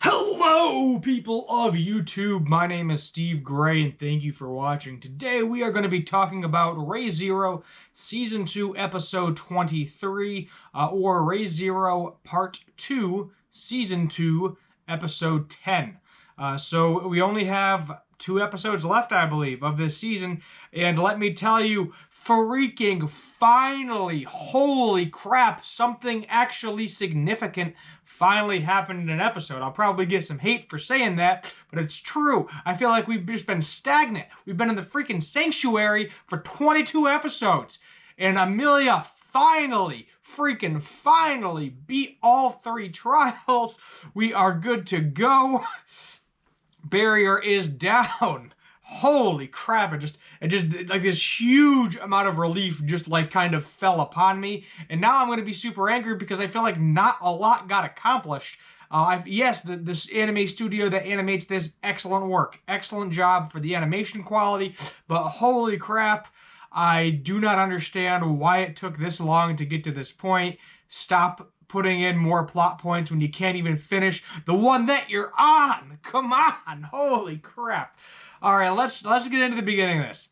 Hello, people of YouTube. My name is Steve Gray, and thank you for watching. Today, we are going to be talking about Re:Zero Season 2, Episode 23, or Re:Zero Part 2, Season 2, Episode 10. So we only have 2 episodes left, I believe, of this season, and let me tell you, freaking finally, holy crap, something actually significant finally happened in an episode. I'll probably get some hate for saying that, but it's true. I feel like we've just been stagnant. We've been in the freaking sanctuary for 22 episodes, and Amelia finally, freaking finally beat all 3 trials. We are good to go. Barrier is down. Holy crap, it just like this huge amount of relief just like kind of fell upon me, and now I'm going to be super angry because I feel like not a lot got accomplished. Yes, this anime studio that animates this, excellent work, excellent job for the animation quality, but holy crap, I do not understand why it took this long to get to this point. Stop putting in more plot points when you can't even finish the one that you're on. Come on, holy crap. All right, let's get into the beginning of this.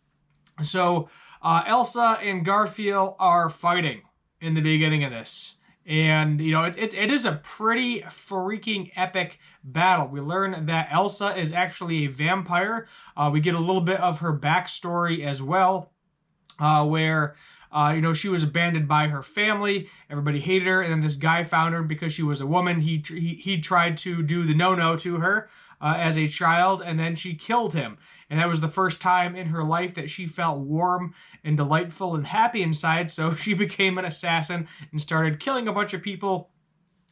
So Elsa and Garfield are fighting in the beginning of this, and you know it is a pretty freaking epic battle. We learn that Elsa is actually a vampire. We get a little bit of her backstory as well, where she was abandoned by her family. Everybody hated her, and then this guy found her because she was a woman. He tried to do the no-no to her as a child, and then she killed him. And that was the first time in her life that she felt warm and delightful and happy inside, so she became an assassin and started killing a bunch of people,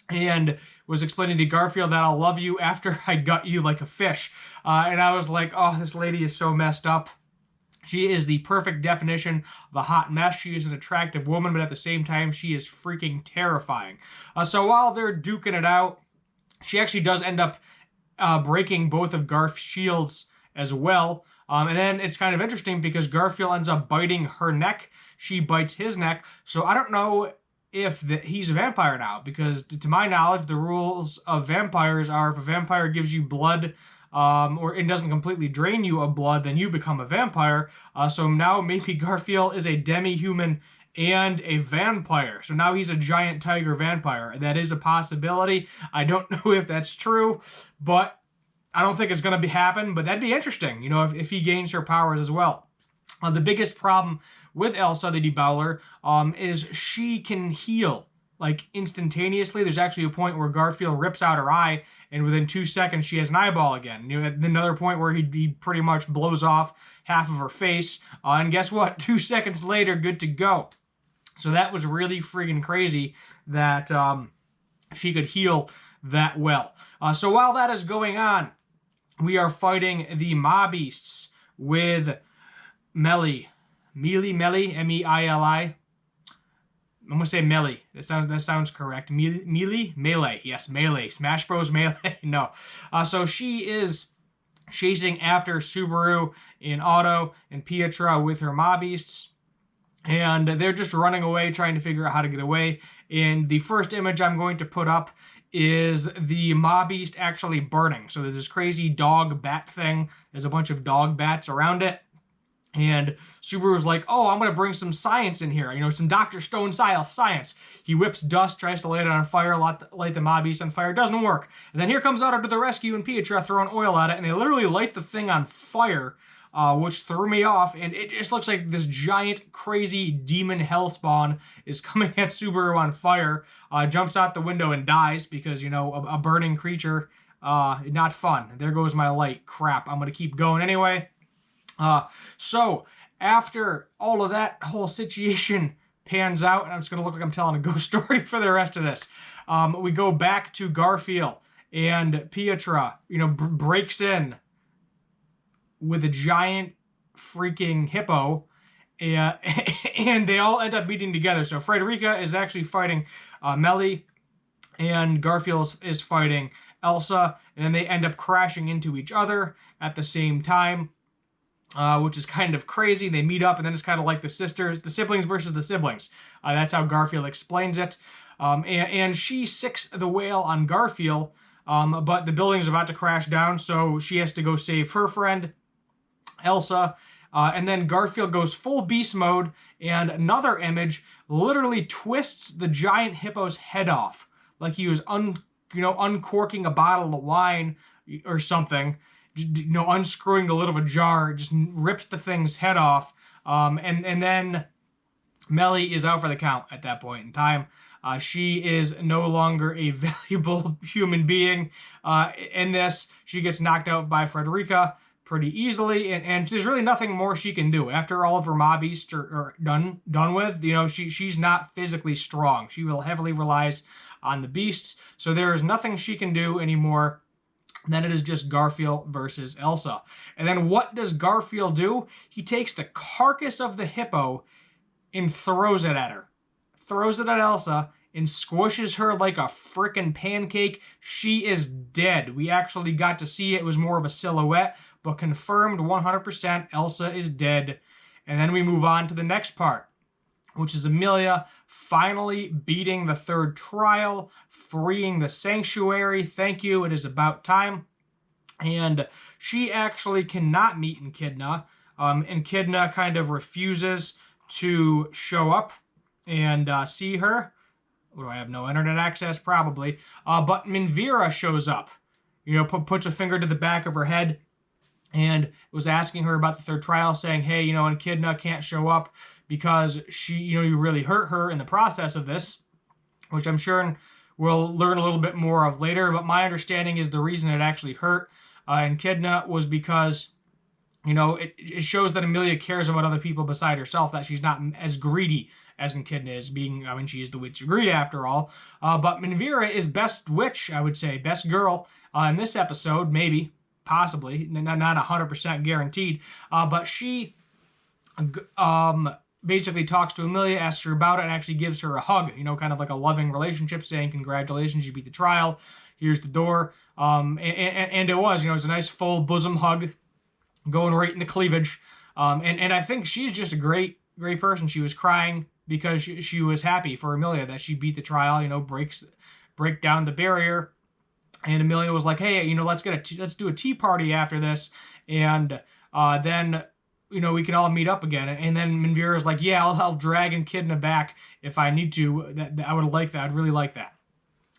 and was explaining to Garfield that I'll love you after I gut you like a fish. And I was like, oh, this lady is so messed up. She is the perfect definition of a hot mess. She is an attractive woman, but at the same time, she is freaking terrifying. So while they're duking it out, she actually does end up breaking both of Garf's shields as well. And then it's kind of interesting because Garfield ends up biting her neck. She bites his neck. So I don't know if he's a vampire now, because to my knowledge, the rules of vampires are if a vampire gives you blood, or it doesn't completely drain you of blood, then you become a vampire. So now maybe Garfield is a demi-human and a vampire. So now he's a giant tiger vampire. That is a possibility. I don't know if that's true, but I don't think it's going to happen, but that'd be interesting, if he gains her powers as well. The biggest problem with Elsa, the Debowler, is she can heal like instantaneously. There's actually a point where Garfield rips out her eye, and within 2 seconds she has an eyeball again. Another point where he pretty much blows off half of her face, and guess what? 2 seconds later, good to go. So that was really friggin' crazy that she could heal that well. So while that is going on, we are fighting the Maw-Beasts with Melee, M-E-I-L-I. I'm gonna say Melee. That sounds correct. Melee. Yes, Melee. Smash Bros. Melee. No. So she is chasing after Subaru and Otto and Pietra with her Maw-Beasts, and they're just running away, trying to figure out how to get away. And the first image I'm going to put up is the Maw-Beast actually burning. So there's this crazy dog bat thing. There's a bunch of dog bats around it. And Subaru's like, oh, I'm going to bring some science in here. Some Dr. Stone style science. He whips dust, tries to light it on fire, light the Maw-Beast on fire. It doesn't work. And then here comes Otto to the rescue and Pietra throwing oil at it. And they literally light the thing on fire, which threw me off. And it just looks like this giant, crazy demon hellspawn is coming at Subaru on fire. Jumps out the window and dies because, a burning creature, not fun. There goes my light. Crap. I'm going to keep going anyway. So after all of that whole situation pans out, and I'm just going to look like I'm telling a ghost story for the rest of this, we go back to Garfield, and Pietra, breaks in with a giant freaking hippo, and they all end up meeting together. So Frederica is actually fighting Melee, and Garfield is fighting Elsa, and then they end up crashing into each other at the same time. Which is kind of crazy. They meet up, and then it's kind of like the siblings versus the siblings. That's how Garfield explains it. And she sicks the whale on Garfield, but the building's about to crash down, so she has to go save her friend, Elsa. And then Garfield goes full beast mode, and another image literally twists the giant hippo's head off, like he was uncorking a bottle of wine or something. Unscrewing the lid of a jar, just rips the thing's head off. And then Melly is out for the count at that point in time. She is no longer a valuable human being. In this, she gets knocked out by Frederica pretty easily, and there's really nothing more she can do after all of her mob beasts are done with. She's not physically strong. She will heavily relies on the beasts, so there is nothing she can do anymore. Then it is just Garfield versus Elsa. And then what does Garfield do? He takes the carcass of the hippo and throws it at her. Throws it at Elsa and squishes her like a frickin' pancake. She is dead. We actually got to see it. It was more of a silhouette, but confirmed 100% Elsa is dead. And then we move on to the next part, which is Amelia finally beating the third trial, freeing the sanctuary. Thank you, it is about time. And she actually cannot meet Echidna. Echidna kind of refuses to show up and see her. What do I have? No internet access? Probably. But Minvira shows up. Puts a finger to the back of her head and was asking her about the third trial, saying, hey, Echidna can't show up because she, you really hurt her in the process of this, which I'm sure we'll learn a little bit more of later. But my understanding is the reason it actually hurt Echidna was because, it shows that Amelia cares about other people beside herself, that she's not as greedy as Echidna is, she is the Witch of Greed after all. But Minvira is best witch, I would say, best girl in this episode, maybe, possibly, not 100% guaranteed. But she basically talks to Amelia, asks her about it, and actually gives her a hug, kind of like a loving relationship, saying, congratulations, you beat the trial, here's the door. And it was, it was a nice full bosom hug, going right in the cleavage. And I think she's just a great person. She was crying because she was happy for Amelia that she beat the trial, break down the barrier. And Amelia was like, hey, let's do a tea party after this, and then we can all meet up again. And then Minvira's like, yeah, I'll drag Echidna back if I need to. I would like that. I'd really like that.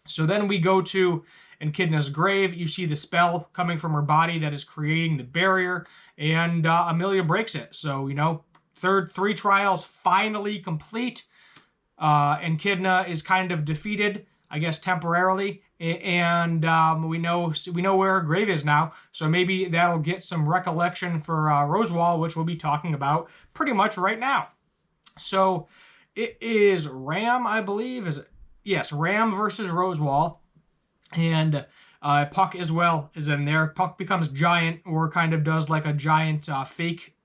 So then we go to Echidna's grave. You see the spell coming from her body that is creating the barrier, and Amelia breaks it. So, three trials finally complete. Echidna is kind of defeated, I guess, temporarily, and we know where her grave is now, so maybe that'll get some recollection for Roswaal, which we'll be talking about pretty much right now. So it is Ram, I believe, is it? Yes, Ram versus Roswaal, and Puck as well is in there. Puck becomes giant, or kind of does like a giant fake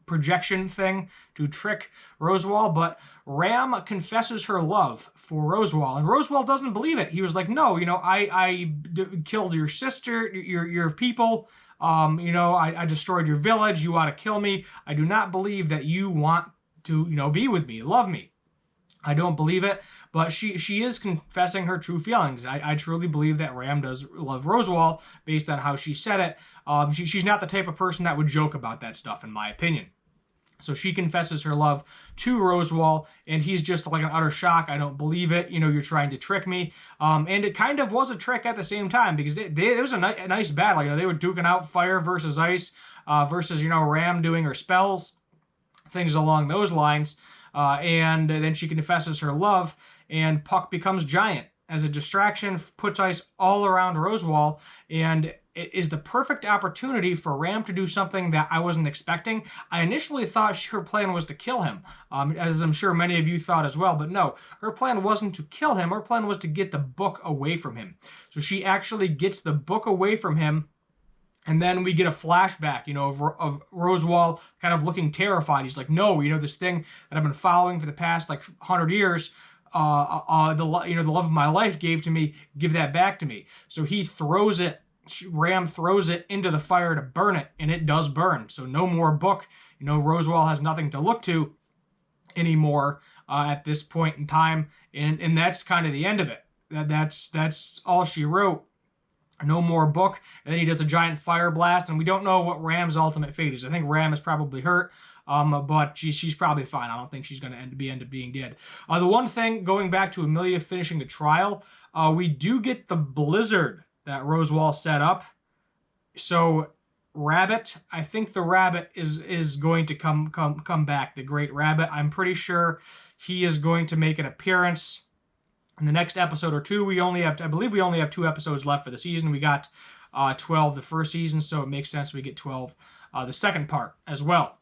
projection thing to trick Roswaal, but Ram confesses her love for Roswaal, and Roswaal doesn't believe it. He was like, no, I killed your sister, your people, I destroyed your village, you ought to kill me. I do not believe that you want to, be with me, love me. I don't believe it, but she is confessing her true feelings. I truly believe that Ram does love Roswaal based on how she said it. She's not the type of person that would joke about that stuff, in my opinion. So she confesses her love to Roswaal, and he's just like an utter shock. I don't believe it. You're trying to trick me. And it kind of was a trick at the same time, because it was a nice battle. They were duking out fire versus ice versus, Ram doing her spells, things along those lines. And then she confesses her love, and Puck becomes giant as a distraction, puts ice all around Roswaal, and it is the perfect opportunity for Ram to do something that I wasn't expecting. I initially thought her plan was to kill him, as I'm sure many of you thought as well, but no, her plan wasn't to kill him. Her plan was to get the book away from him. So she actually gets the book away from him, and then we get a flashback, of Roswaal kind of looking terrified. He's like, no, this thing that I've been following for the past 100 years, the love of my life gave to me, give that back to me. So he throws it. Ram throws it into the fire to burn it, and it does burn. So no more book. Roswaal has nothing to look to anymore at this point in time, and that's kind of the end of it. That's all she wrote. No More book, and then he does a giant fire blast, and we don't know what Ram's ultimate fate is. I think Ram is probably hurt, but she's probably fine. I don't think she's going to end up being dead. The one thing, going back to Emilia finishing the trial, we do get the blizzard that Roswaal set up. So Rabbit, I think the Rabbit is going to come back. The Great Rabbit. I'm pretty sure he is going to make an appearance in the next episode or two. I believe we only have 2 episodes left for the season. We got 12 the first season, so it makes sense we get 12 the second part as well.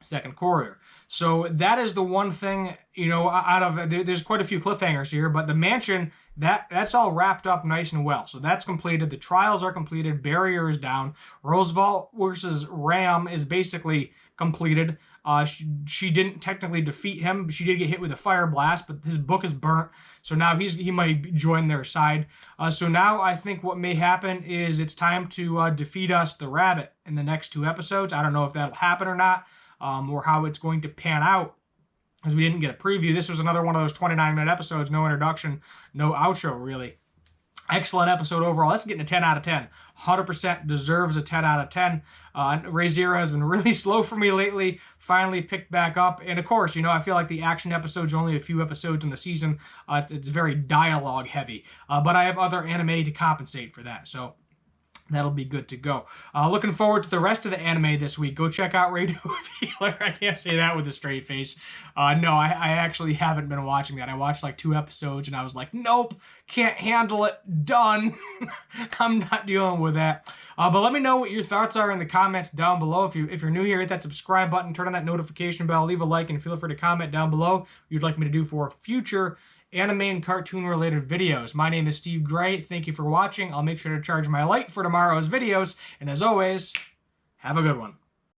Second Courier. So that is the one thing, out of, there's quite a few cliffhangers here, but the mansion, that's all wrapped up nice and well. So that's completed. The trials are completed. Barrier is down. Roswaal versus Ram is basically completed. She didn't technically defeat him. She did get hit with a fire blast, but his book is burnt. So now he might join their side. So now I think what may happen is it's time to defeat us, the Rabbit, in the next 2 episodes. I don't know if that'll happen or not, or how it's going to pan out, as we didn't get a preview. This was another one of those 29-minute episodes, no introduction, no outro, really. Excellent episode overall. This is getting a 10 out of 10. 100% deserves a 10 out of 10. Re:Zero has been really slow for me lately. Finally picked back up. And of course, I feel like the action episodes are only a few episodes in the season. It's very dialogue heavy. But I have other anime to compensate for that. So that'll be good to go. Looking forward to the rest of the anime this week. Go check out Radio Healer. I can't say that with a straight face. No, I actually haven't been watching that. I watched like 2 episodes and I was like, nope, can't handle it. Done. I'm not dealing with that. But let me know what your thoughts are in the comments down below. If you're new here, hit that subscribe button, turn on that notification bell, leave a like, and feel free to comment down below what you'd like me to do for future anime and cartoon related videos. My name is Steve Gray. Thank you for watching. I'll make sure to charge my light for tomorrow's videos. And as always, have a good one.